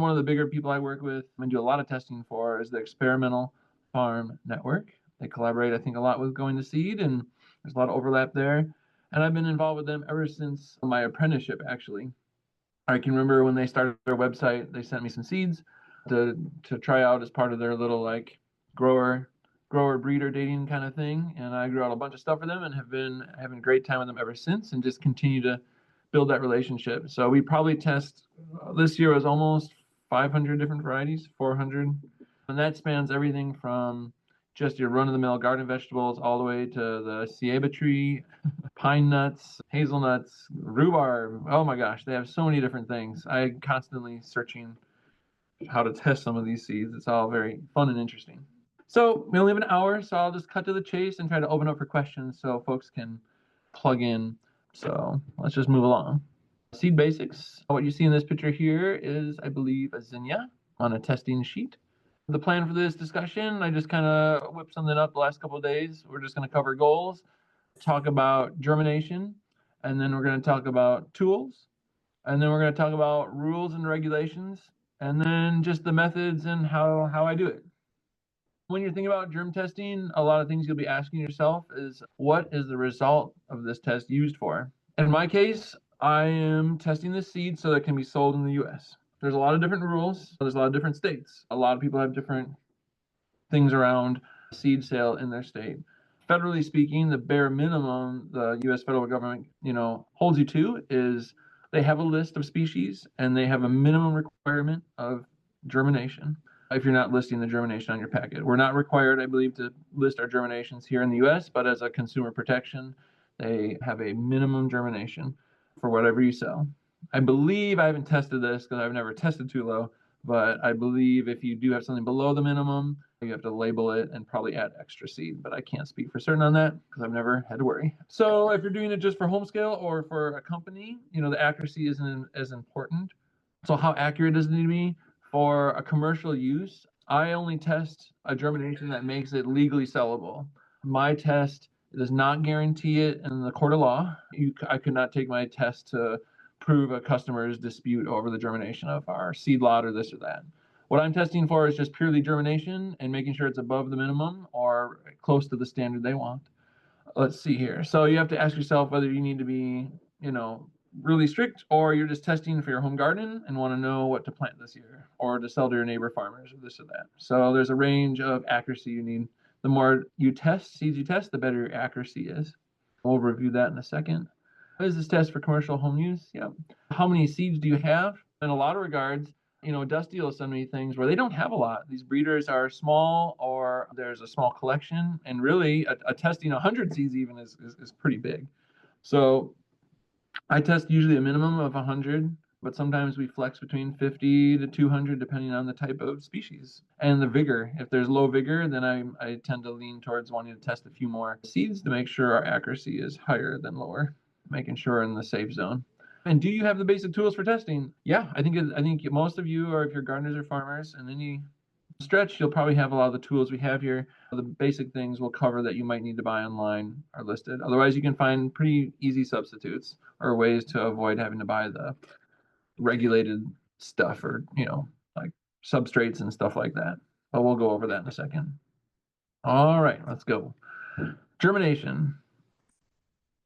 One of the bigger people I work with and do a lot of testing for is the Experimental Farm Network. They collaborate, I think, a lot with Going to Seed, and there's a lot of overlap there. And I've been involved with them ever since my apprenticeship, actually. I can remember when they started their website, they sent me some seeds to try out as part of their little like grower breeder dating kind of thing. And I grew out a bunch of stuff for them and have been having a great time with them ever since, and just continue to build that relationship. So we probably test this year was almost 500 different varieties, 400. And that spans everything from just your run-of-the-mill garden vegetables all the way to the ceiba tree, pine nuts, hazelnuts, rhubarb. Oh my gosh, they have so many different things. I'm constantly searching how to test some of these seeds. It's all very fun and interesting. So we only have an hour, so I'll just cut to the chase and try to open up for questions so folks can plug in. So let's just move along. Seed basics. What you see in this picture here is, I believe, a zinnia on a testing sheet. The plan for this discussion, I just kind of whipped something up the last couple of days. We're just going to cover goals, talk about germination, and then we're going to talk about tools, and then we're going to talk about rules and regulations, and then just the methods and how I do it. When you're thinking about germ testing, a lot of things you'll be asking yourself is, what is the result of this test used for? In my case, I am testing this seed so that it can be sold in the US. There's a lot of different rules. There's a lot of different states. A lot of people have different things around seed sale in their state. Federally speaking, the bare minimum the US federal government, holds you to is they have a list of species and they have a minimum requirement of germination. If you're not listing the germination on your packet, we're not required, I believe, to list our germinations here in the US, but as a consumer protection, they have a minimum germination for whatever you sell. I believe, I haven't tested this because I've never tested too low, but I believe if you do have something below the minimum, you have to label it and probably add extra seed, but I can't speak for certain on that because I've never had to worry. So if you're doing it just for home scale or for a company, the accuracy isn't as important. So how accurate does it need to be? For a commercial use, I only test a germination that makes it legally sellable. My test does not guarantee it in the court of law. I could not take my test to prove a customer's dispute over the germination of our seed lot or this or that. What I'm testing for is just purely germination and making sure it's above the minimum or close to the standard they want. Let's see here. So you have to ask yourself whether you need to be, really strict, or you're just testing for your home garden and want to know what to plant this year or to sell to your neighbor farmers or this or that. So there's a range of accuracy you need. The more seeds you test, the better your accuracy is. We'll review that in a second. What is this test for commercial home use? Yeah. How many seeds do you have? In a lot of regards, Dusty will send me things where they don't have a lot. These breeders are small, or there's a small collection, and really a testing 100 seeds even is pretty big. So I test usually a minimum of 100, but sometimes we flex between 50 to 200 depending on the type of species and the vigor. If there's low vigor, then I tend to lean towards wanting to test a few more seeds to make sure our accuracy is higher than lower, making sure we're in the safe zone. And do you have the basic tools for testing? Yeah, I think most of you, or if you're gardeners or farmers, in any stretch, you'll probably have a lot of the tools we have here. The basic things we'll cover that you might need to buy online are listed. Otherwise, you can find pretty easy substitutes or ways to avoid having to buy the regulated stuff, or, like substrates and stuff like that. But we'll go over that in a second. All right, let's go. Germination.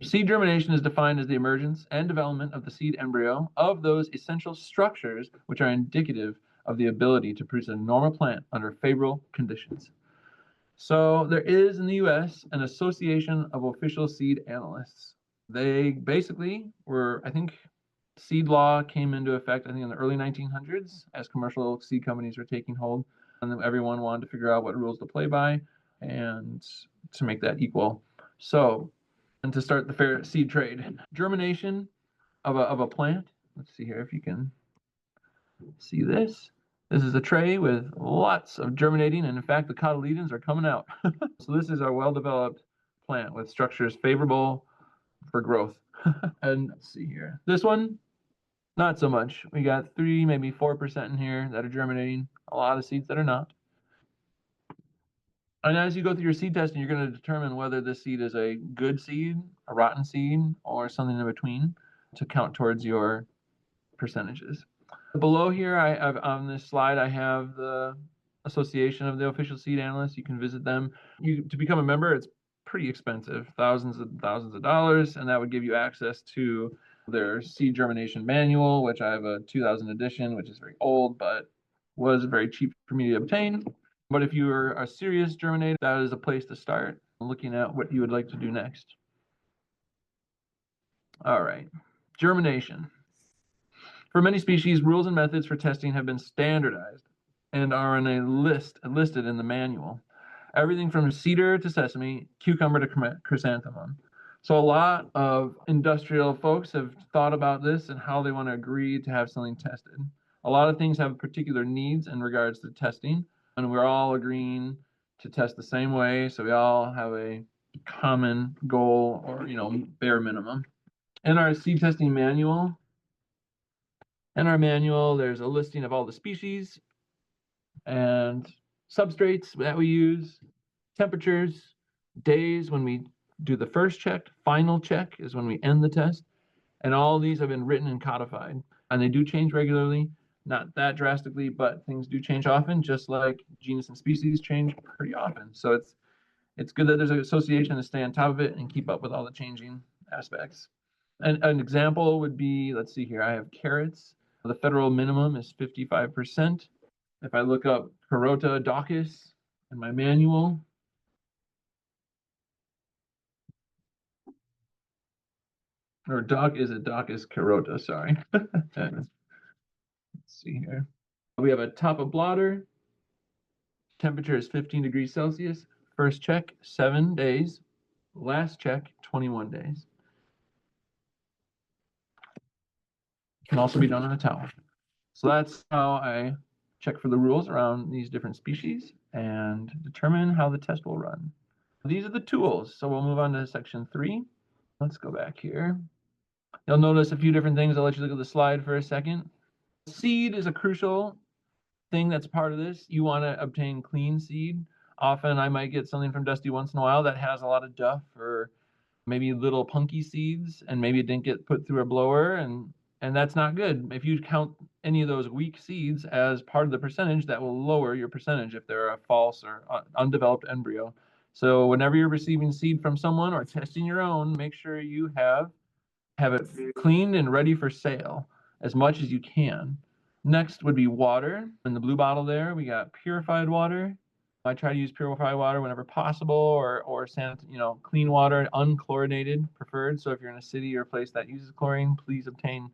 Seed germination is defined as the emergence and development of the seed embryo of those essential structures which are indicative of the ability to produce a normal plant under favorable conditions. So there is in the US an association of official seed analysts. They basically were, I think, seed law came into effect, I think, in the early 1900s as commercial seed companies were taking hold, and then everyone wanted to figure out what rules to play by and to make that equal. So, and to start the fair seed trade. Germination of a plant. Let's see here if you can see this. This is a tray with lots of germinating, and in fact, the cotyledons are coming out. So this is our well-developed plant with structures favorable for growth. And let's see here. This one, not so much. We got 3, maybe 4% in here that are germinating. A lot of seeds that are not. And as you go through your seed testing, you're going to determine whether this seed is a good seed, a rotten seed, or something in between to count towards your percentages. Below here, I've on this slide, I have the Association of the Official Seed Analysts. You can visit them. To become a member, it's pretty expensive, thousands and thousands of dollars, and that would give you access to their seed germination manual, which I have a 2000 edition, which is very old, but was very cheap for me to obtain. But if you are a serious germinator, that is a place to start looking at what you would like to do next. All right, germination. For many species, rules and methods for testing have been standardized and are on a list listed in the manual. Everything from cedar to sesame, cucumber to chrysanthemum. So a lot of industrial folks have thought about this and how they want to agree to have something tested. A lot of things have particular needs in regards to testing, and we're all agreeing to test the same way, so we all have a common goal or bare minimum. In our seed testing manual, there's a listing of all the species and substrates that we use, temperatures, days when we do the first check, final check is when we end the test, and all these have been written and codified. And they do change regularly, not that drastically, but things do change often, just like genus and species change pretty often. So it's good that there's an association to stay on top of it and keep up with all the changing aspects. And an example would be, let's see here, I have carrots. The federal minimum is 55%. If I look up Carota Daucus in my manual, or Daucus Carota, sorry. Let's see here. We have a top of blotter. Temperature is 15 degrees Celsius. First check, 7 days. Last check, 21 days. Can also be done on a towel. So that's how I check for the rules around these different species and determine how the test will run. These are the tools. So we'll move on to section 3. Let's go back here. You'll notice a few different things. I'll let you look at the slide for a second. Seed is a crucial thing that's part of this. You want to obtain clean seed. Often I might get something from Dusty once in a while that has a lot of duff or maybe little punky seeds, and maybe it didn't get put through a blower, and that's not good. If you count any of those weak seeds as part of the percentage, that will lower your percentage if they're a false or undeveloped embryo. So whenever you're receiving seed from someone or testing your own, make sure you have it cleaned and ready for sale as much as you can. Next would be water. In the blue bottle there, we got purified water. I try to use purified water whenever possible, or clean water, unchlorinated preferred. So if you're in a city or a place that uses chlorine, please obtain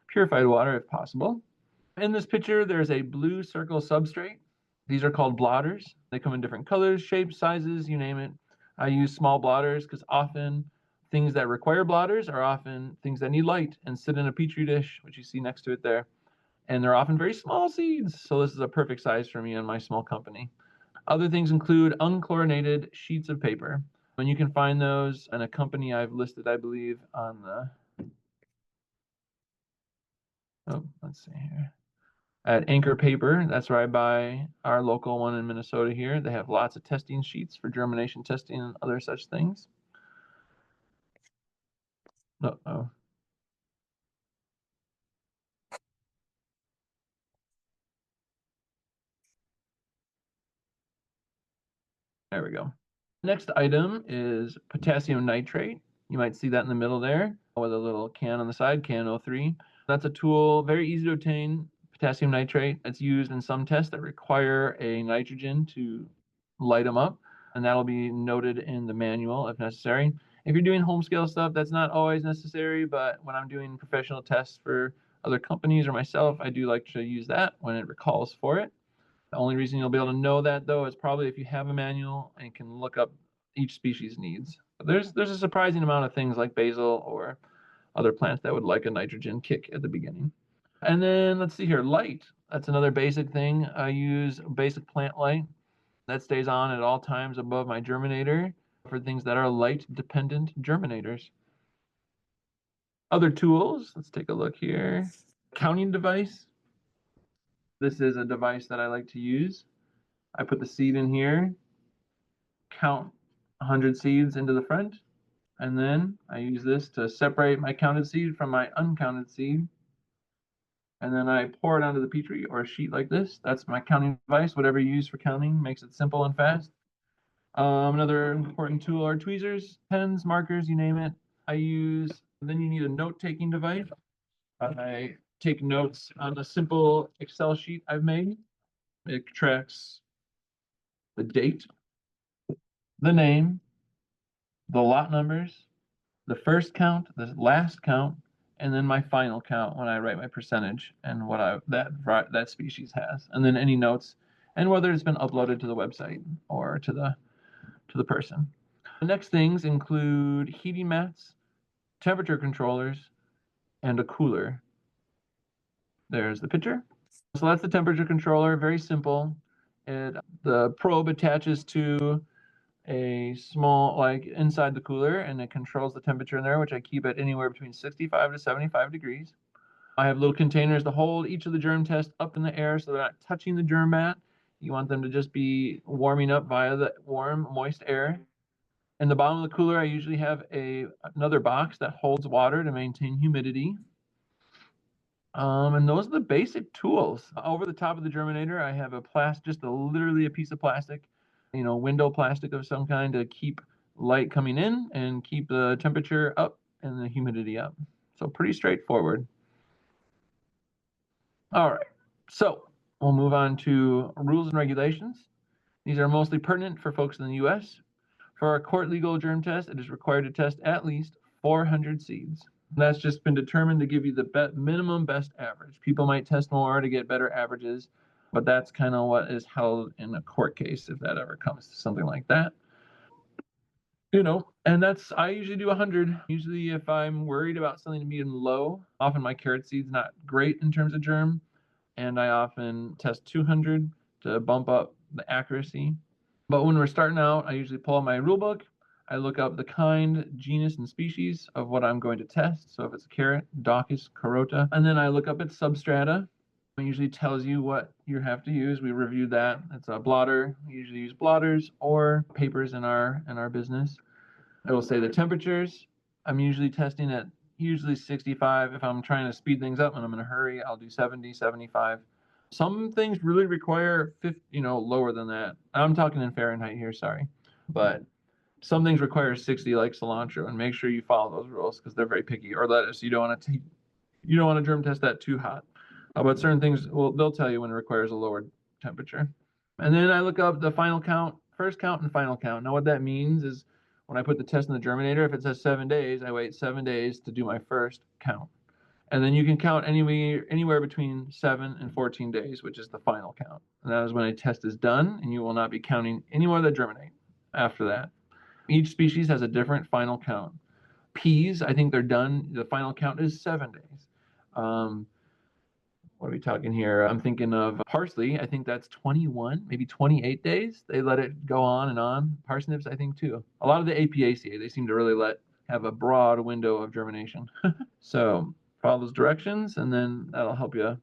purified water if possible. In this picture, there's a blue circle substrate. These are called blotters. They come in different colors, shapes, sizes, you name it. I use small blotters because often things that require blotters are often things that need light and sit in a petri dish, which you see next to it there. And they're often very small seeds. So this is a perfect size for me and my small company. Other things include unchlorinated sheets of paper. And you can find those in a company I've listed, I believe, on let's see here. At Anchor Paper, that's where I buy our local one in Minnesota here. They have lots of testing sheets for germination testing and other such things. Uh-oh. There we go. Next item is potassium nitrate. You might see that in the middle there with a little can on the side, can 03. That's a tool, very easy to obtain, potassium nitrate. It's used in some tests that require a nitrogen to light them up, and that'll be noted in the manual if necessary. If you're doing home scale stuff, that's not always necessary, but when I'm doing professional tests for other companies or myself, I do like to use that when it calls for it. The only reason you'll be able to know that, though, is probably if you have a manual and can look up each species needs. There's a surprising amount of things like basil or other plants that would like a nitrogen kick at the beginning. And then let's see here, light. That's another basic thing. I use basic plant light that stays on at all times above my germinator for things that are light-dependent germinators. Other tools, let's take a look here. Counting device. This is a device that I like to use. I put the seed in here, count 100 seeds into the front, and then I use this to separate my counted seed from my uncounted seed. and then I pour it onto the Petri or a sheet like this. That's my counting device. Whatever you use for counting makes it simple and fast. Another important tool are tweezers, pens, markers, you name it. Then you need a note-taking device. I take notes on a simple Excel sheet I've made. It tracks the date, the name, the lot numbers, the first count, the last count, and then my final count when I write my percentage and what that species has, and then any notes and whether it's been uploaded to the website or to the person. The next things include heating mats, temperature controllers, and a cooler. There's the picture. So that's the temperature controller, very simple. The probe attaches to a small, like inside the cooler, and it controls the temperature in there, which I keep at anywhere between 65 to 75 degrees. I have little containers to hold each of the germ tests up in the air so they're not touching the germ mat. You want them to just be warming up via the warm, moist air. In the bottom of the cooler, I usually have another box that holds water to maintain humidity. And those are the basic tools. Over the top of the germinator, I have literally a piece of plastic, window plastic of some kind to keep light coming in and keep the temperature up and the humidity up. So pretty straightforward. All right, so we'll move on to rules and regulations. These are mostly pertinent for folks in the U.S. For our court legal germ test, it is required to test at least 400 seeds. That's just been determined to give you the minimum best average. People might test more to get better averages, but that's kind of what is held in a court case if that ever comes to something like that. And I usually do 100. Usually if I'm worried about something being low, often my carrot seed's not great in terms of germ, and I often test 200 to bump up the accuracy. But when we're starting out, I usually pull out my rule book. I look up the kind, genus, and species of what I'm going to test. So if it's a carrot, Daucus carota. And then I look up its substrata. It usually tells you what you have to use. We reviewed that. It's a blotter. We usually use blotters or papers in our business. It will say the temperatures. I'm usually testing at 65. If I'm trying to speed things up and I'm in a hurry, I'll do 70, 75. Some things really require 50, lower than that. I'm talking in Fahrenheit here, sorry. But some things require 60 like cilantro, and make sure you follow those rules because they're very picky. Or lettuce, you don't want to germ test that too hot. But certain things, they'll tell you when it requires a lower temperature. And then I look up the final count, first count and final count. Now what that means is when I put the test in the germinator, if it says 7 days, I wait 7 days to do my first count. And then you can count anywhere between 7 and 14 days, which is the final count. And that is when a test is done, and you will not be counting any more that germinate after that. Each species has a different final count. Peas, I think they're done. The final count is 7 days. What are we talking here? I'm thinking of parsley. I think that's 21, maybe 28 days. They let it go on and on. Parsnips, I think too. A lot of the Apiaceae, they seem to really have a broad window of germination. So follow those directions, and then that'll help you.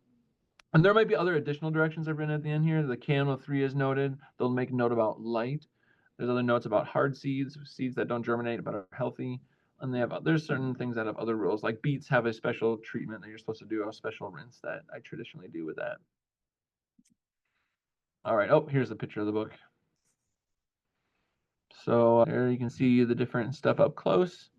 And there might be other additional directions I've written at the end here. The KN03 is noted. They'll make a note about light. There's other notes about hard seeds that don't germinate but are healthy. And there's certain things that have other rules, like beets have a special treatment that you're supposed to do, a special rinse that I traditionally do with that. All right, here's a picture of the book. So here you can see the different stuff up close.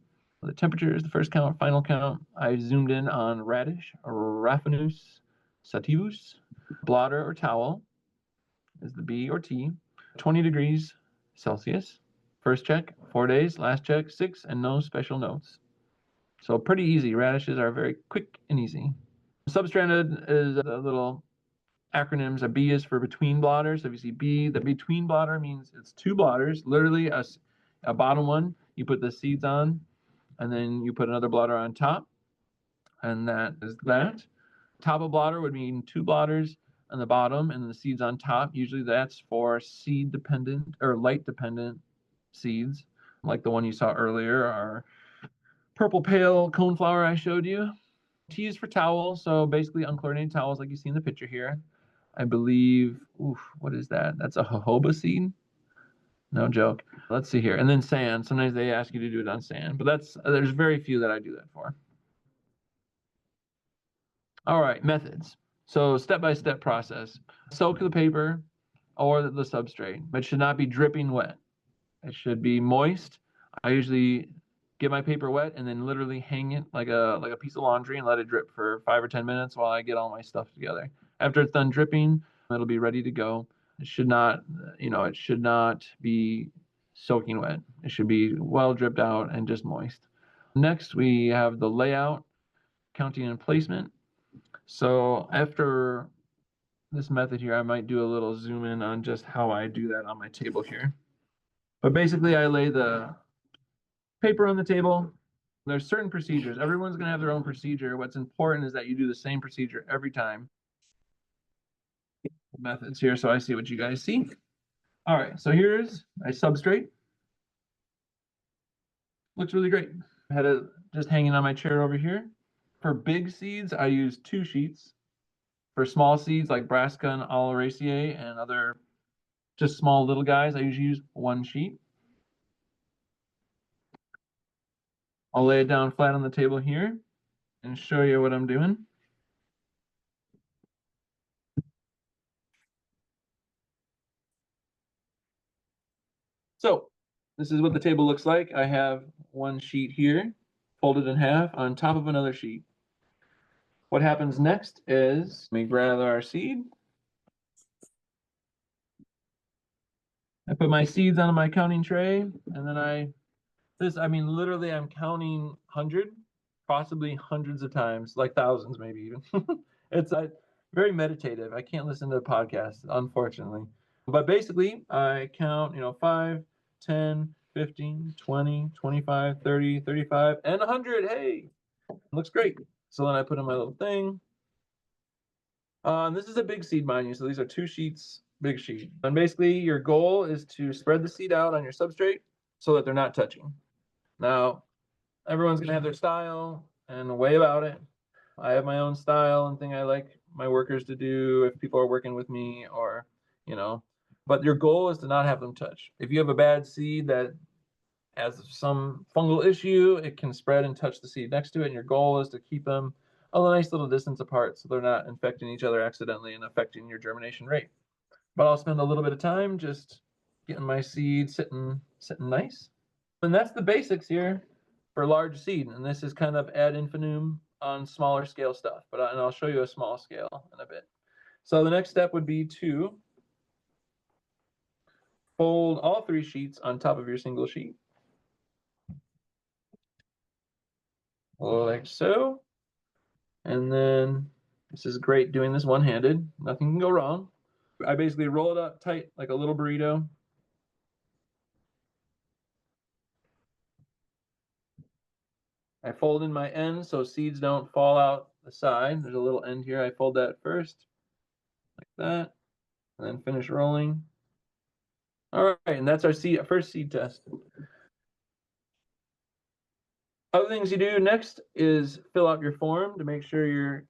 The temperatures, the first count, final count. I zoomed in on radish, Raphanus sativus. Blotter or towel is the B or T. 20 degrees Celsius. First check, 4 days. Last check, 6, and no special notes. So pretty easy. Radishes are very quick and easy. Substrata is a little acronyms. A B is for between blotters. So if you see B, the between blotter means it's 2 blotters. Literally a bottom one, you put the seeds on, and then you put another blotter on top, and that is that. Top of blotter would mean 2 blotters on the bottom and the seeds on top. Usually that's for seed dependent or light dependent seeds, like the one you saw earlier, our purple pale coneflower I showed you. T is for towel, so basically unchlorinated towels like you see in the picture here. I believe, what is that? That's a jojoba seed? No joke. Let's see here. And then sand. Sometimes they ask you to do it on sand, but there's very few that I do that for. All right, methods. So step-by-step process. Soak the paper or the substrate, but it should not be dripping wet. It should be moist. I usually get my paper wet and then literally hang it like a piece of laundry and let it drip for 5 or 10 minutes while I get all my stuff together. After it's done dripping, it'll be ready to go. It should not, it should not be soaking wet. It should be well dripped out and just moist. Next, we have the layout, counting and placement. So after this method here, I might do a little zoom in on just how I do that on my table here. But basically, I lay the paper on the table. There's certain procedures. Everyone's going to have their own procedure. What's important is that you do the same procedure every time. Methods here, so I see what you guys see. All right, so here's my substrate. Looks really great. I had it just hanging on my chair over here. For big seeds, I use 2 sheets. For small seeds like brassica and oleracea and other just small little guys, I usually use 1 sheet. I'll lay it down flat on the table here and show you what I'm doing. So this is what the table looks like. I have 1 sheet here, folded in half on top of another sheet. What happens next is we grab our seed. I put my seeds on my counting tray, and then literally I'm counting 100, possibly hundreds of times, like thousands, maybe even. It's very meditative. I can't listen to podcasts, unfortunately. But basically, I count, 5, 10, 15, 20, 25, 30, 35, and 100. Hey, looks great. So then I put in my little thing. This is a big seed, mind you. So these are 2 sheets, big sheet. And basically, your goal is to spread the seed out on your substrate so that they're not touching. Now, everyone's going to have their style and a way about it. I have my own style and thing I like my workers to do if people are working with me or, but your goal is to not have them touch. If you have a bad seed that has some fungal issue, it can spread and touch the seed next to it. And your goal is to keep them a nice little distance apart so they're not infecting each other accidentally and affecting your germination rate. But I'll spend a little bit of time just getting my seed sitting nice. And that's the basics here for large seed. And this is kind of ad infinitum on smaller scale stuff, and I'll show you a small scale in a bit. So the next step would be to fold all 3 sheets on top of your single sheet. Like so. And then this is great doing this one-handed. Nothing can go wrong. I basically roll it up tight like a little burrito. I fold in my end so seeds don't fall out the side. There's a little end here. I fold that first, like that, and then finish rolling. All right, and that's our first seed test. Other things you do next is fill out your form to make sure you're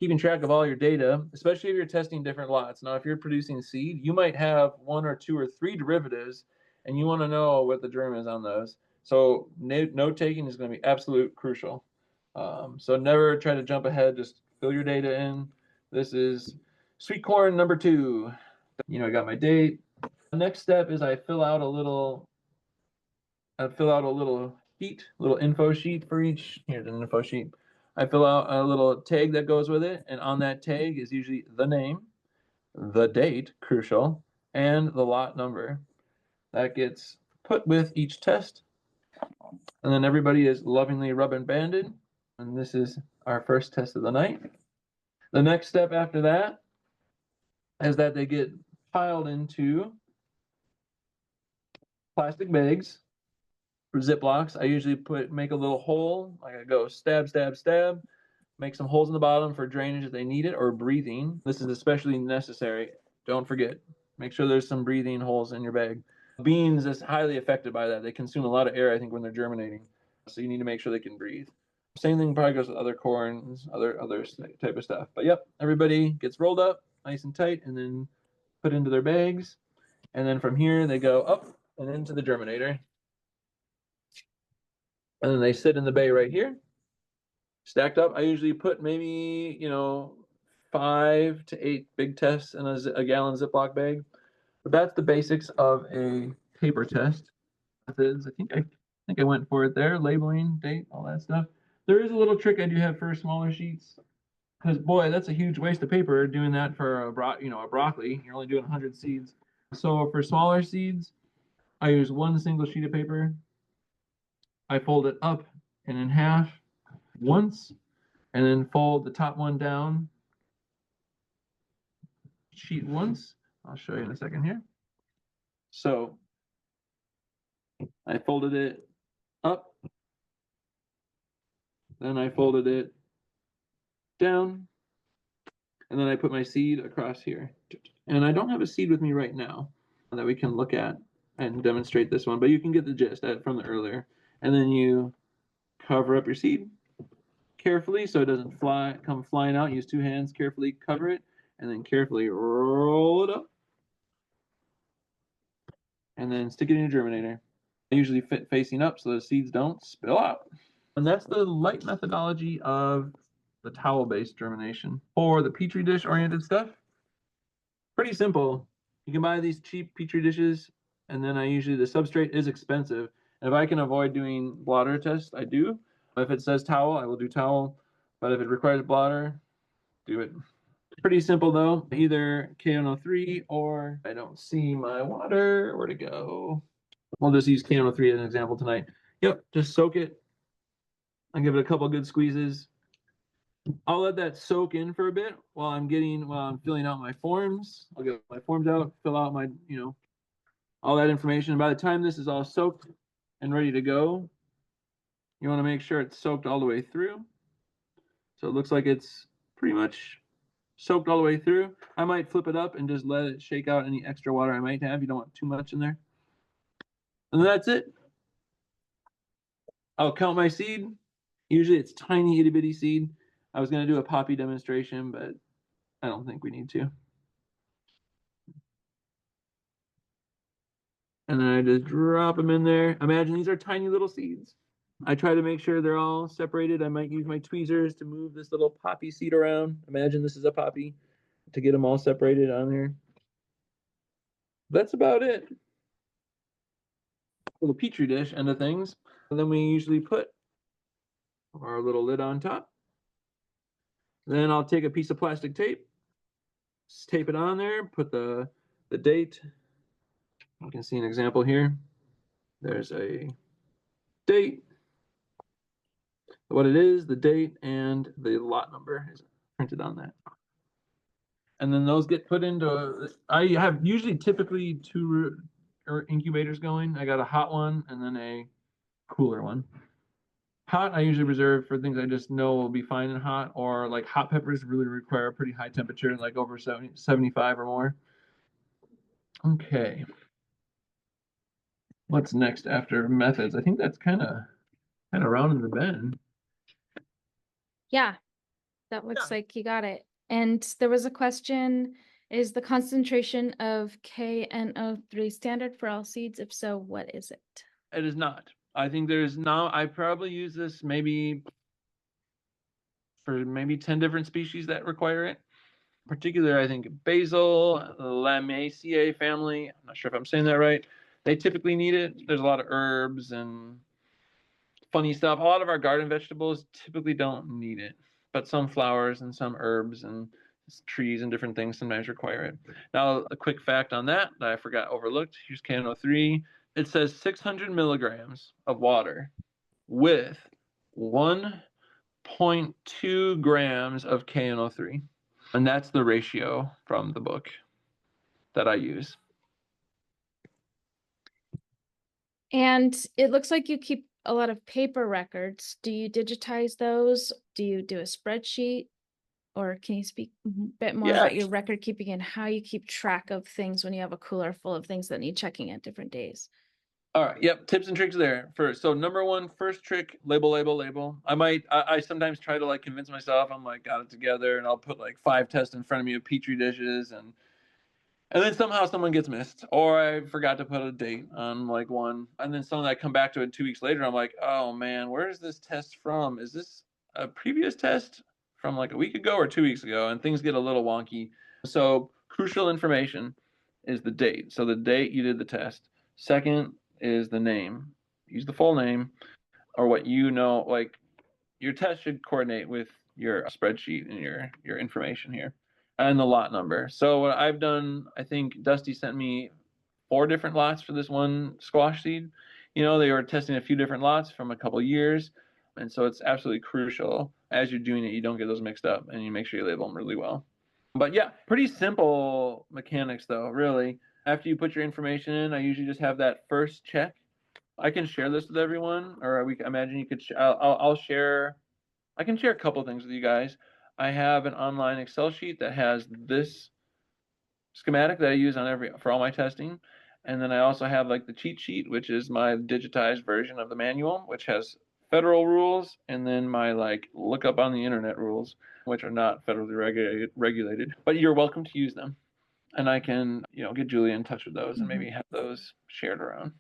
keeping track of all your data, especially if you're testing different lots. Now, if you're producing seed, you might have 1 or 2 or 3 derivatives, and you want to know what the germ is on those. So note taking is going to be absolute crucial. So never try to jump ahead. Just fill your data in. This is sweet corn number 2. I got my date. The next step is I fill out a little sheet, little info sheet for each. Here's an info sheet. I fill out a little tag that goes with it, and on that tag is usually the name, the date, crucial, and the lot number. That gets put with each test, and then everybody is lovingly rubber banded, and this is our first test of the night. The next step after that is that they get piled into plastic bags for Ziplocs. I usually make a little hole, like I go stab, stab, stab, make some holes in the bottom for drainage if they need it, or breathing. This is especially necessary. Don't forget, make sure there's some breathing holes in your bag. Beans is highly affected by that. They consume a lot of air, I think, when they're germinating. So you need to make sure they can breathe. Same thing probably goes with other corns, other type of stuff. But yep, everybody gets rolled up nice and tight and then put into their bags. And then from here, they go up and into the germinator. And then they sit in the bay right here. stacked up. I usually put maybe, 5 to 8 big tests in a gallon Ziploc bag. But that's the basics of a paper test. Methods. I think I went for it there. Labeling, date, all that stuff. There is a little trick I do have for smaller sheets, because boy, that's a huge waste of paper doing that for a broccoli. You're only doing 100 seeds. So for smaller seeds, I use one single sheet of paper. I fold it up and in half once, and then fold the top one down sheet once. I'll show you in a second here. So I folded it up, then I folded it down, and then I put my seed across here. And I don't have a seed with me right now that we can look at and demonstrate this one, but you can get the gist from the earlier. And then you cover up your seed carefully so it doesn't come flying out. Use 2 hands, carefully cover it, and then carefully roll it up. And then stick it in your germinator. I usually fit facing up so the seeds don't spill out. And that's the light methodology of the towel-based germination. For the petri dish oriented stuff, pretty simple. You can buy these cheap petri dishes, and then the substrate is expensive. And if I can avoid doing blotter tests, I do. If it says towel, I will do towel. But if it requires blotter, do it. Pretty simple though. Either K103 or I don't see my water. Where'd it go? We'll just use K103 as an example tonight. Yep, just soak it and give it a couple good squeezes. I'll let that soak in for a bit while I'm filling out my forms. I'll get my forms out, fill out my, all that information. By the time this is all soaked and ready to go, you want to make sure it's soaked all the way through. So it looks like it's pretty much soaked all the way through. I might flip it up and just let it shake out any extra water I might have. You don't want too much in there. And that's it. I'll count my seed. Usually it's tiny itty bitty seed. I was going to do a poppy demonstration, but I don't think we need to. And then I just drop them in there. Imagine these are tiny little seeds. I try to make sure they're all separated. I might use my tweezers to move this little poppy seed around. Imagine this is a poppy, to get them all separated on here. That's about it. Little petri dish end of things. And then we usually put our little lid on top. Then I'll take a piece of plastic tape, just tape it on there, put the date. You can see an example here. There's a date, what it is, the date, and the lot number is printed on that. And then those get put into, I have typically 2 incubators going. I got a hot one and then a cooler one. Hot, I usually reserve for things I just know will be fine in hot, or like hot peppers really require a pretty high temperature, like over 75 or more. Okay. What's next after methods? I think that's kind of rounding the bend. Yeah, that looks like you got it. And there was a question, is the concentration of KNO3 standard for all seeds? If so, what is it? It is not. I think I probably use this maybe for 10 different species that require it. In particular, I think basil, Lamiaceae family, I'm not sure if I'm saying that right. They typically need it. There's a lot of herbs and funny stuff. A lot of our garden vegetables typically don't need it, but some flowers and some herbs and trees and different things sometimes require it. Now, a quick fact on that I forgot overlooked. Here's KNO3. It says 600 milligrams of water with 1.2 grams of KNO3. And that's the ratio from the book that I use. And it looks like you keep a lot of paper records. Do you digitize those? Do you do a spreadsheet? Or can you speak a bit more about your record keeping and how you keep track of things when you have a cooler full of things that need checking at different days? All right. Yep. Tips and tricks there. So number one, first trick, label. I sometimes try to convince myself I'm got it together, and I'll put 5 tests in front of me of petri dishes, and then somehow someone gets missed, or I forgot to put a date on one, and then someone I come back to it 2 weeks later, I'm like, oh man, where is this test from? Is this a previous test from like a week ago or 2 weeks ago, and things get a little wonky. So crucial information is the date. So the date you did the test. Second is the name. Use the full name or what you know. Like your test should coordinate with your spreadsheet and your information here, and the lot number. So what I've done, I think Dusty sent me 4 different lots for this one squash seed. They were testing a few different lots from a couple years. And so it's absolutely crucial as you're doing it, you don't get those mixed up and you make sure you label them really well. But yeah, pretty simple mechanics though, really. After you put your information in, I usually just have that first check. I can share this with everyone, or we imagine you could. I'll share. I can share a couple things with you guys. I have an online Excel sheet that has this schematic that I use for all my testing. And then I also have like the cheat sheet, which is my digitized version of the manual, which has federal rules, and then my like look up on the internet rules, which are not federally regulated, but you're welcome to use them. And I can, get Julia in touch with those and maybe have those shared around.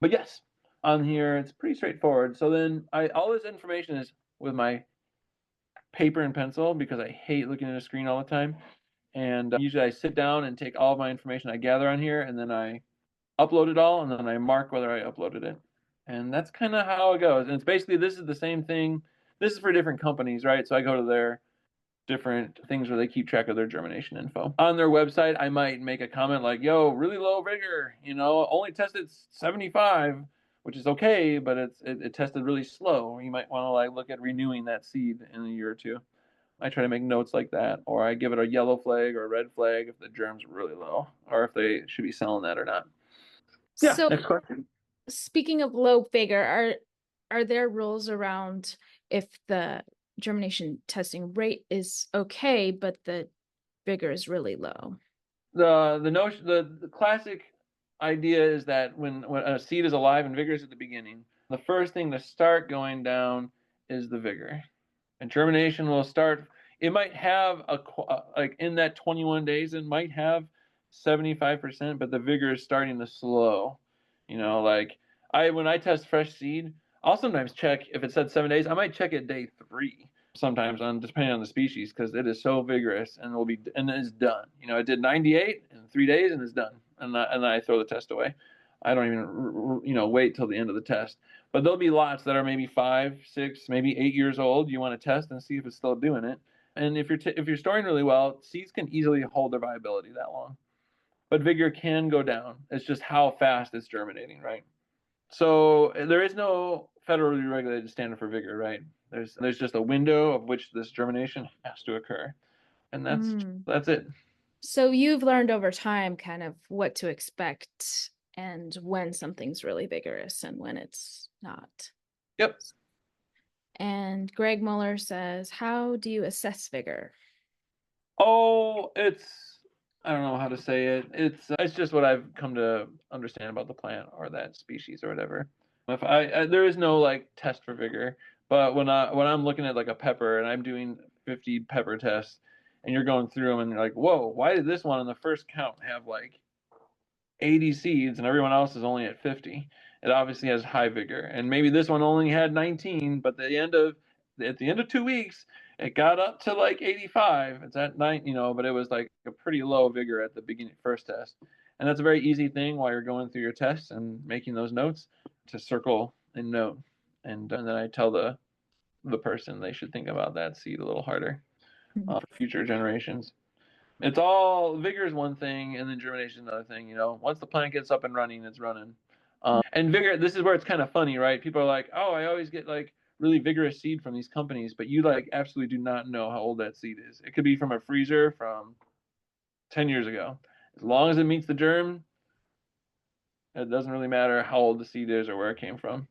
But yes, on here it's pretty straightforward. So then all this information is with my paper and pencil because I hate looking at a screen all the time. And usually I sit down and take all of my information I gather on here, and then I upload it all, and then I mark whether I uploaded it. And that's kind of how it goes. And it's basically, this is the same thing. This is for different companies, right? So I go to their different things where they keep track of their germination info. On their website, I might make a comment like, yo, really low vigor, only tested 75, which is okay, but it tested really slow. You might want to like look at renewing that seed in a year or two. I try to make notes like that, or I give it a yellow flag or a red flag if the germ's really low, or if they should be selling that or not. Yeah. So next question. Speaking of low vigor, are there rules around if the germination testing rate is okay, but the vigor is really low? The classic idea is that when a seed is alive and vigorous at the beginning, the first thing to start going down is the vigor. And germination will start. It might have like in that 21 days, it might have 75%, but the vigor is starting to slow. Like when I test fresh seed, I'll sometimes check if it said 7 days. I might check it day 3 sometimes depending on the species because it is so vigorous and it's done. It did 98 in 3 days and it's done. And I throw the test away. I don't even wait till the end of the test. But there'll be lots that are maybe 5, 6, maybe 8 years old. You want to test and see if it's still doing it. And if you're storing really well, seeds can easily hold their viability that long. But vigor can go down. It's just how fast it's germinating, right? So there is no federally regulated standard for vigor, right? There's just a window of which this germination has to occur, and that's it. So you've learned over time kind of what to expect and when something's really vigorous and when it's not. Yep. And Greg Muller says, how do you assess vigor? Oh, I don't know how to say it. It's just what I've come to understand about the plant or that species or whatever. If there is no like test for vigor, but when I'm looking at like a pepper and I'm doing 50 pepper tests and you're going through them and you're like, whoa, why did this one in the first count have like 80 seeds and everyone else is only at 50? It obviously has high vigor. And maybe this one only had 19, but at the end of 2 weeks, it got up to like 85. It's at 9, but it was like a pretty low vigor at the beginning first test. And that's a very easy thing while you're going through your tests and making those notes to circle and note. And then I tell the person they should think about that seed a little harder for future generations. It's all vigor is one thing, and then germination is another thing. Once the plant gets up and running, it's running. And vigor, this is where it's kind of funny, right? People are like, "Oh, I always get like really vigorous seed from these companies," but you like absolutely do not know how old that seed is. It could be from a freezer from 10 years ago. As long as it meets the germ, it doesn't really matter how old the seed is or where it came from.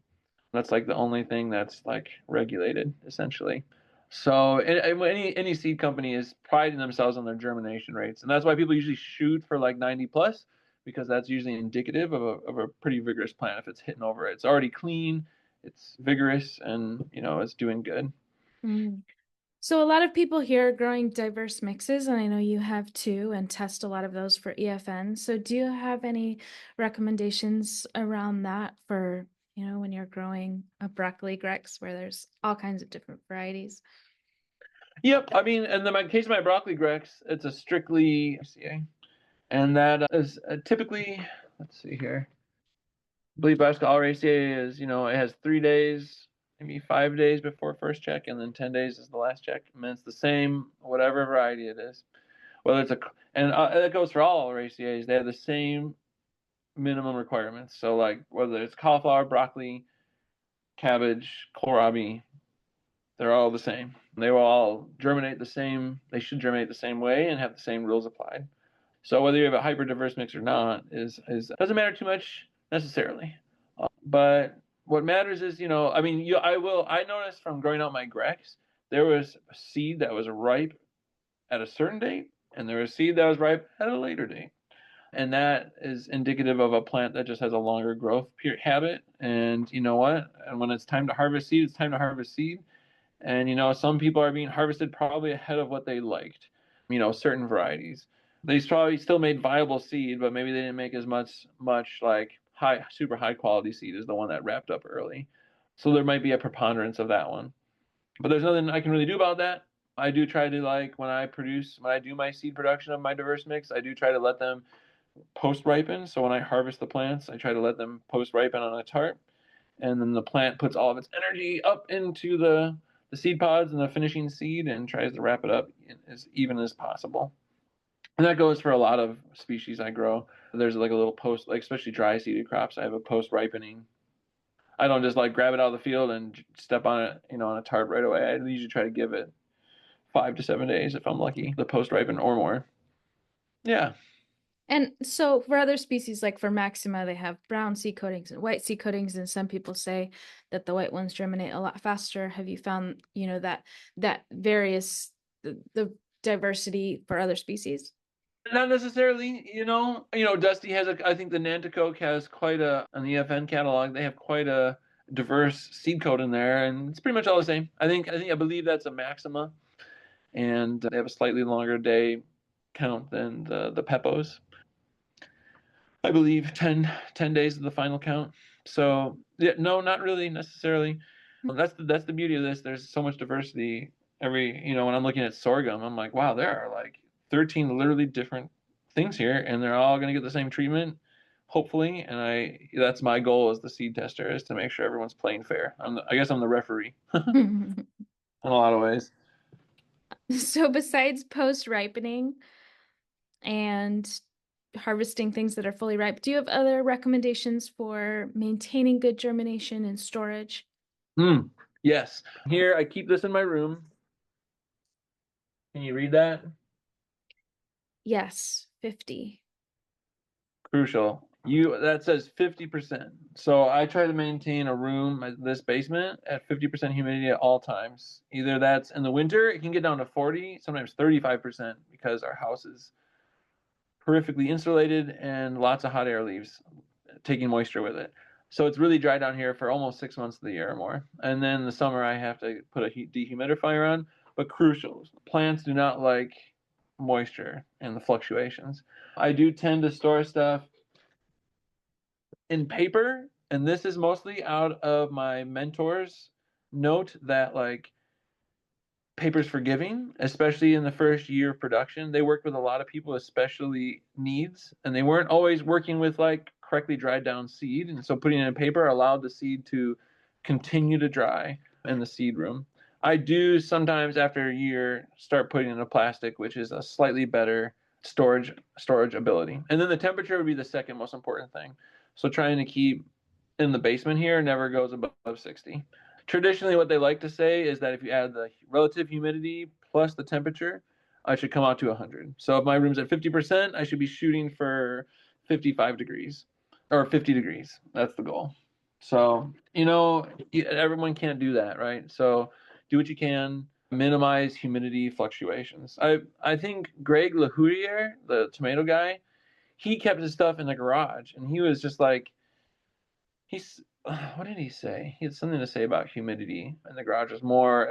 That's like the only thing that's like regulated, essentially. So any seed company is priding themselves on their germination rates, and that's why people usually shoot for like 90 plus, because that's usually indicative of a pretty vigorous plant. If it's hitting over it, it's already clean, it's vigorous, and it's doing good. So a lot of people here are growing diverse mixes, and I know you have too, and test a lot of those for EFN. So do you have any recommendations around that for when you're growing a broccoli grex where there's all kinds of different varieties. Yep. I mean, in the case of my broccoli grex, it's a strictly RCA. And that is typically, let's see here. I believe biological RCA is, it has 3 days, maybe 5 days before first check, and then 10 days is the last check. And it's the same, whatever variety it is. Whether it's and that goes for all RCAs. They have the same minimum requirements. So, like, whether it's cauliflower, broccoli, cabbage, kohlrabi, they're all the same. They will all germinate the same. They should germinate the same way and have the same rules applied. So whether you have a hyper diverse mix or not is doesn't matter too much necessarily. But what matters is, I noticed from growing out my Grex, there was a seed that was ripe at a certain date, and there was a seed that was ripe at a later date. And that is indicative of a plant that just has a longer growth habit. And you know what? And when it's time to harvest seed, it's time to harvest seed. And some people are being harvested probably ahead of what they liked. Certain varieties. They probably still made viable seed, but maybe they didn't make as much like super high quality seed as the one that wrapped up early. So there might be a preponderance of that one. But there's nothing I can really do about that. I do try to, like, when I do my seed production of my diverse mix, I do try to let them post ripen. So when I harvest the plants, I try to let them post ripen on a tarp, and then the plant puts all of its energy up into the seed pods and the finishing seed and tries to wrap it up as even as possible. And that goes for a lot of species I grow. There's like a little post, like especially dry seeded crops, I have a post ripening. I don't just like grab it out of the field and step on it, on a tarp right away. I usually try to give it 5 to 7 days if I'm lucky, the post ripen or more. Yeah. And so for other species, like for Maxima, they have brown seed coatings and white seed coatings, and some people say that the white ones germinate a lot faster. Have you found, that various the diversity for other species? Not necessarily, Dusty has I think the Nanticoke has quite on the EFN catalog, they have quite a diverse seed coat in there, and it's pretty much all the same. I believe that's a Maxima, and they have a slightly longer day count than the Peppos. I believe 10 days is the final count. So yeah, no, not really necessarily. That's the beauty of this. There's so much diversity. When I'm looking at sorghum, I'm like, wow, there are like 13 literally different things here, and they're all going to get the same treatment, hopefully. And that's my goal as the seed tester, is to make sure everyone's playing fair. I guess I'm the referee in a lot of ways. So besides post ripening and harvesting things that are fully ripe, do you have other recommendations for maintaining good germination and storage? Yes. Here, I keep this in my room. Can you read that? Yes, 50. Crucial. That says 50%. So I try to maintain a room, this basement, at 50% humidity at all times. Either that's in the winter, it can get down to 40, sometimes 35%, because our house is horrifically insulated and lots of hot air leaves, taking moisture with it. So it's really dry down here for almost 6 months of the year or more. And then in the summer, I have to put a dehumidifier on. But crucial, plants do not like moisture and the fluctuations. I do tend to store stuff in paper, and this is mostly out of my mentor's note that, like, paper's forgiving, especially in the first year of production. They worked with a lot of people, especially needs, and they weren't always working with like correctly dried down seed. And so putting it in paper allowed the seed to continue to dry in the seed room. I do sometimes after a year start putting in a plastic, which is a slightly better storage ability. And then the temperature would be the second most important thing. So trying to keep in the basement here never goes above 60. Traditionally, what they like to say is that if you add the relative humidity plus the temperature, I should come out to 100. So if my room's at 50%, I should be shooting for 55 degrees or 50 degrees. That's the goal. So, everyone can't do that, right? So do what you can, minimize humidity fluctuations. I think Greg Lahoudier, the tomato guy, he kept his stuff in the garage, and he was just like, what did he say? He had something to say about humidity in the garage was more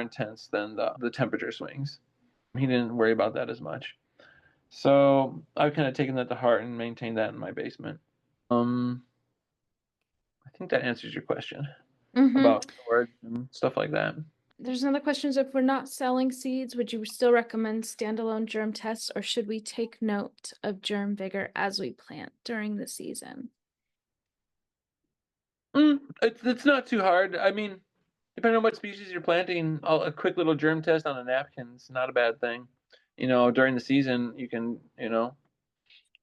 intense than the temperature swings. He didn't worry about that as much. So I've kind of taken that to heart and maintained that in my basement. I think that answers your question about storage and stuff like that. There's another question: if we're not selling seeds, would you still recommend standalone germ tests, or should we take note of germ vigor as we plant during the season? It's not too hard. I mean, depending on what species you're planting, a quick little germ test on a napkin is not a bad thing. During the season, you can,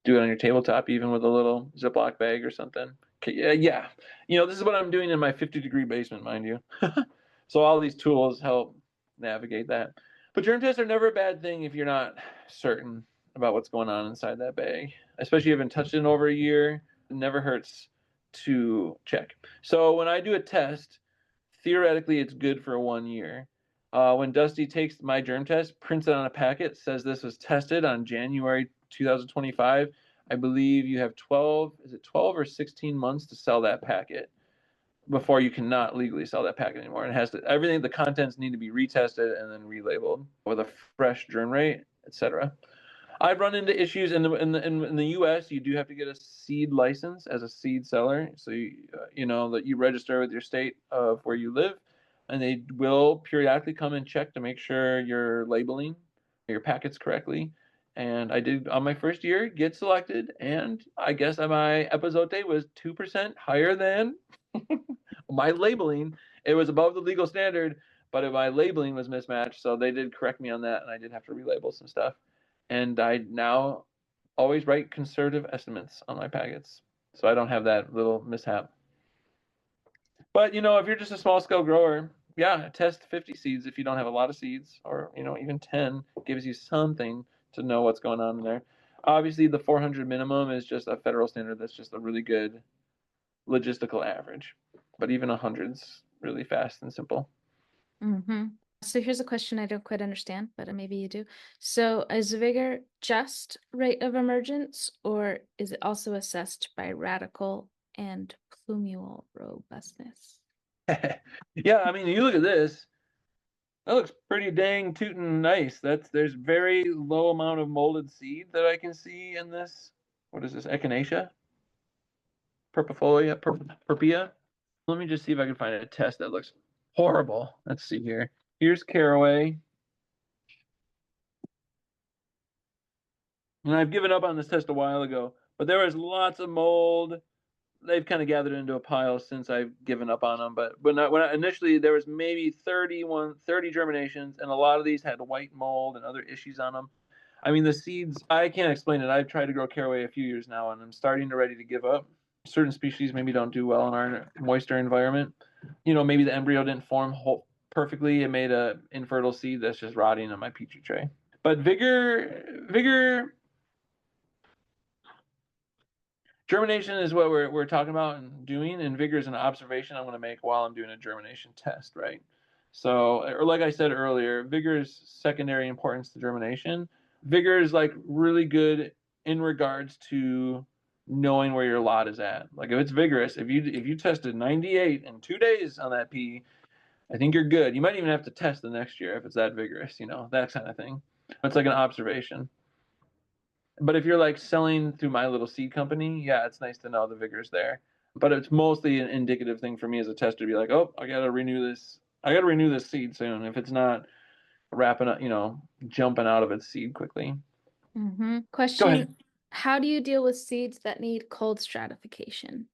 do it on your tabletop, even with a little Ziploc bag or something. Yeah. This is what I'm doing in my 50-degree basement, mind you. So all these tools help navigate that. But germ tests are never a bad thing if you're not certain about what's going on inside that bag, especially if you haven't touched it in over a year. It never hurts to check. So when I do a test, theoretically, it's good for 1 year. When Dusty takes my germ test, prints it on a packet, says this was tested on January 2025, I believe you have 12 or 16 months to sell that packet before you cannot legally sell that packet anymore. And it has to, everything, the contents need to be retested and then relabeled with a fresh germ rate, etc. I've run into issues in the U.S. You do have to get a seed license as a seed seller, so that you register with your state of where you live, and they will periodically come and check to make sure you're labeling your packets correctly. And I did on my first year get selected, and I guess my epizote was 2% higher than my labeling. It was above the legal standard, but my labeling was mismatched, so they did correct me on that, and I did have to relabel some stuff. And I now always write conservative estimates on my packets, so I don't have that little mishap. But if you're just a small scale grower, yeah, test 50 seeds if you don't have a lot of seeds, or even 10 gives you something to know what's going on in there. Obviously, the 400 minimum is just a federal standard. That's just a really good logistical average. But even 100's really fast and simple. So here's a question I don't quite understand, but maybe you do. So is vigor just rate of emergence, or is it also assessed by radicle and plumule robustness? Yeah, I mean, you look at this. That looks pretty dang tootin' nice. There's very low amount of molded seed that I can see in this. What is this? Echinacea? Perpifolia? Perpia? Let me just see if I can find a test that looks horrible. Let's see here. Here's caraway. And I've given up on this test a while ago, but there was lots of mold. They've kind of gathered into a pile since I've given up on them. But when initially there was maybe 30 germinations, and a lot of these had white mold and other issues on them. I mean, the seeds, I can't explain it. I've tried to grow caraway a few years now, and I'm starting to ready to give up. Certain species maybe don't do well in our moisture environment. Maybe the embryo didn't form perfectly. It made a infertile seed that's just rotting in my petri tray. But vigor, germination is what we're talking about and doing, and vigor is an observation I'm going to make while I'm doing a germination test, right? So, or like I said earlier, vigor is secondary importance to germination. Vigor is like really good in regards to knowing where your lot is at. Like if it's vigorous, if you tested 98 in 2 days on that pea, I think you're good. You might even have to test the next year if it's that vigorous, that kind of thing. It's like an observation. But if you're like selling through my little seed company, yeah, it's nice to know the vigor's there. But it's mostly an indicative thing for me as a tester to be like, oh, I gotta renew this seed soon if it's not wrapping up, jumping out of its seed quickly. Question: go ahead. How do you deal with seeds that need cold stratification?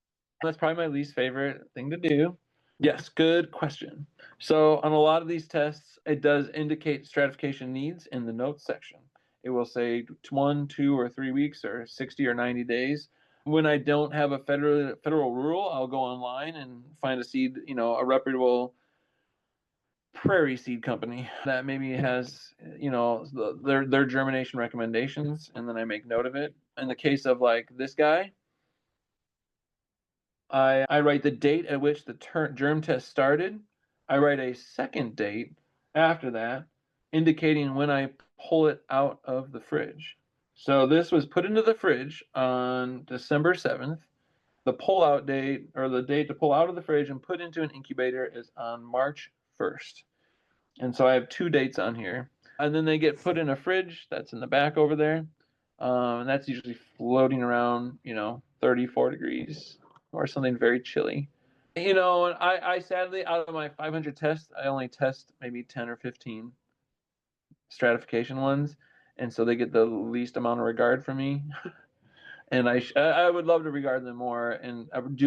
That's probably my least favorite thing to do. Yes, good question. So on a lot of these tests, it does indicate stratification needs in the notes section. It will say 1, 2, or 3 weeks, or 60 or 90 days. When I don't have a federal rule, I'll go online and find a seed, a reputable prairie seed company that maybe has, their germination recommendations, and then I make note of it. In the case of like this guy, I write the date at which the germ test started. I write a second date after that, indicating when I pull it out of the fridge. So this was put into the fridge on December 7th. The pull-out date, or the date to pull out of the fridge and put into an incubator, is on March 1st. And so I have 2 dates on here. And then they get put in a fridge that's in the back over there. And that's usually floating around, 34 degrees or something very chilly. I sadly, out of my 500 tests, I only test maybe 10 or 15 stratification ones, and so they get the least amount of regard from me. And I would love to regard them more, and I would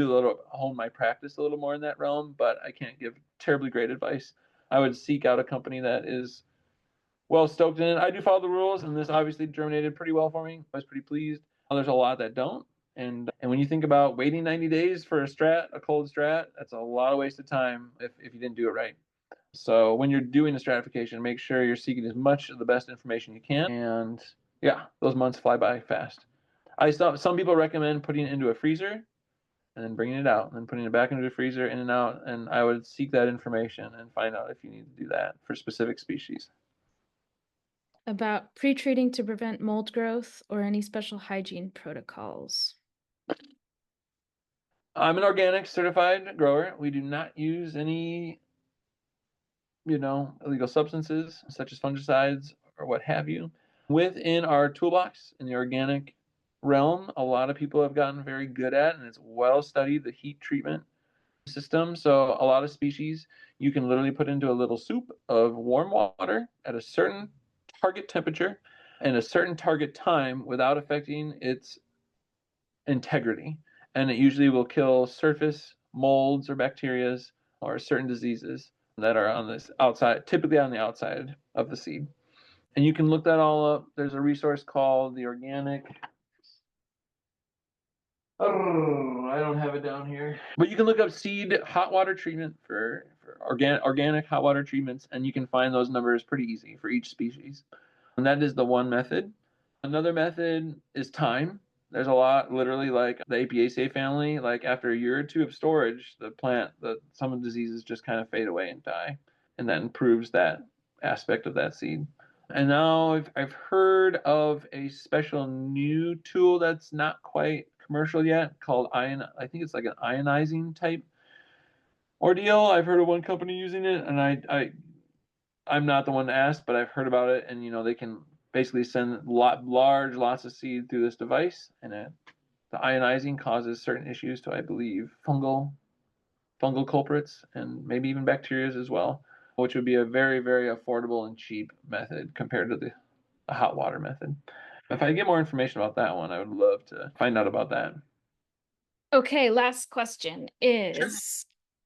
hone my practice a little more in that realm, but I can't give terribly great advice. I would seek out a company that is well stoked in it. I do follow the rules, and this obviously germinated pretty well for me. I was pretty pleased. There's a lot that don't, and when you think about waiting 90 days for a cold strat, that's a lot of wasted time if you didn't do it right. So when you're doing the stratification, make sure you're seeking as much of the best information you can. And yeah, those months fly by fast. I saw some people recommend putting it into a freezer and then bringing it out and then putting it back into the freezer in and out. And I would seek that information and find out if you need to do that for specific species. About pre-treating to prevent mold growth or any special hygiene protocols. I'm an organic certified grower. We do not use any, illegal substances such as fungicides or what have you. Within our toolbox in the organic realm, a lot of people have gotten very good at, and it's well studied, the heat treatment system. So a lot of species you can literally put into a little soup of warm water at a certain target temperature and a certain target time without affecting its integrity. And it usually will kill surface molds or bacterias or certain diseases that are on this outside, typically on the outside of the seed. And you can look that all up. There's a resource called the Organic. Oh, I don't have it down here. But you can look up seed hot water treatment for organic hot water treatments, and you can find those numbers pretty easy for each species. And that is the one method. Another method is time. There's a lot, literally, like the Apiaceae family, like after a year or two of storage, some of the diseases just kind of fade away and die. And that improves that aspect of that seed. And now I've heard of a special new tool that's not quite commercial yet called I think it's like an ionizing type ordeal. I've heard of one company using it, and I'm not the one to ask, but I've heard about it, and they can basically send lots of seed through this device, and the ionizing causes certain issues to, I believe, fungal culprits and maybe even bacteria as well, which would be a very, very affordable and cheap method compared to the hot water method. If I get more information about that one, I would love to find out about that. Okay, last question is,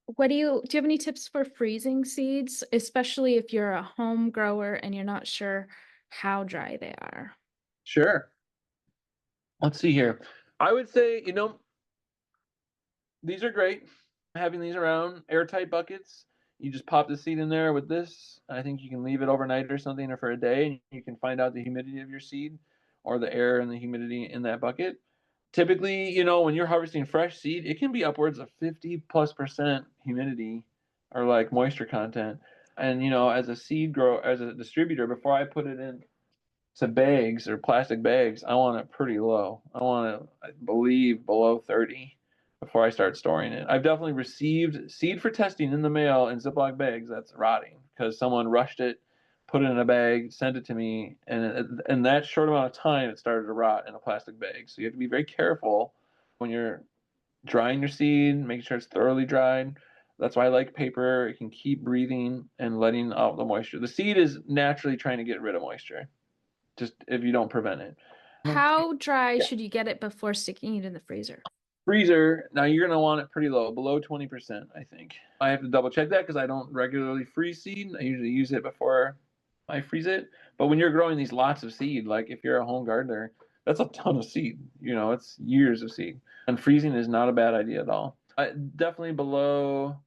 do you have any tips for freezing seeds, especially if you're a home grower and you're not sure how dry they are? Sure. Let's see here. I would say, these are great. Having these around, airtight buckets. You just pop the seed in there with this. I think you can leave it overnight or something, or for a day, and you can find out the humidity of your seed or the air and the humidity in that bucket. Typically, when you're harvesting fresh seed, it can be upwards of 50+% humidity or like moisture content. And, as a seed grower, as a distributor, before I put it in to bags or plastic bags, I want it pretty low. I want it, I believe, below 30 before I start storing it. I've definitely received seed for testing in the mail in Ziploc bags that's rotting because someone rushed it, put it in a bag, sent it to me, and in that short amount of time, it started to rot in a plastic bag. So you have to be very careful when you're drying your seed, making sure it's thoroughly dried. That's why I like paper. It can keep breathing and letting out the moisture. The seed is naturally trying to get rid of moisture, just if you don't prevent it. How dry should you get it before sticking it in the freezer? Freezer, now you're going to want it pretty low, below 20%, I think. I have to double check that because I don't regularly freeze seed. I usually use it before I freeze it. But when you're growing these lots of seed, like if you're a home gardener, that's a ton of seed. It's years of seed. And freezing is not a bad idea at all. Definitely below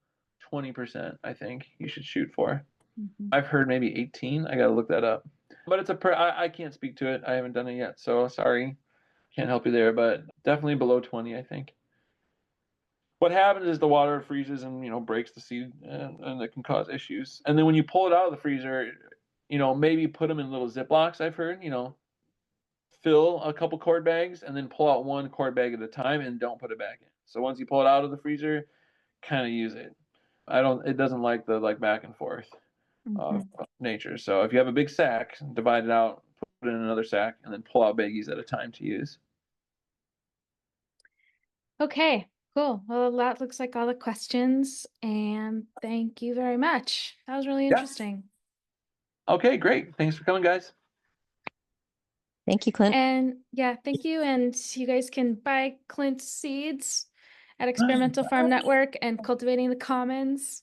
20%, I think you should shoot for. Mm-hmm. I've heard maybe 18. I got to look that up. But I can't speak to it. I haven't done it yet. So sorry. Can't help you there, but definitely below 20, I think. What happens is the water freezes and breaks the seed, and it can cause issues. And then when you pull it out of the freezer, maybe put them in little Ziplocs. I've heard, fill a couple quart bags and then pull out one quart bag at a time and don't put it back in. So once you pull it out of the freezer, kind of use it. It doesn't like the back and forth of nature. So if you have a big sack, divide it out, put it in another sack, and then pull out baggies at a time to use. Okay. Cool. Well, that looks like all the questions, and thank you very much. That was really Yeah. interesting. Okay, great. Thanks for coming, guys. Thank you, Clint. And yeah, thank you. And you guys can buy Clint's seeds at Experimental Farm Network and Cultivating the Commons.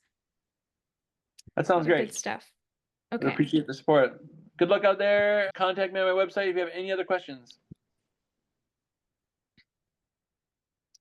That sounds great. Good stuff. I Okay. appreciate the support. Good luck out there. Contact me on my website if you have any other questions.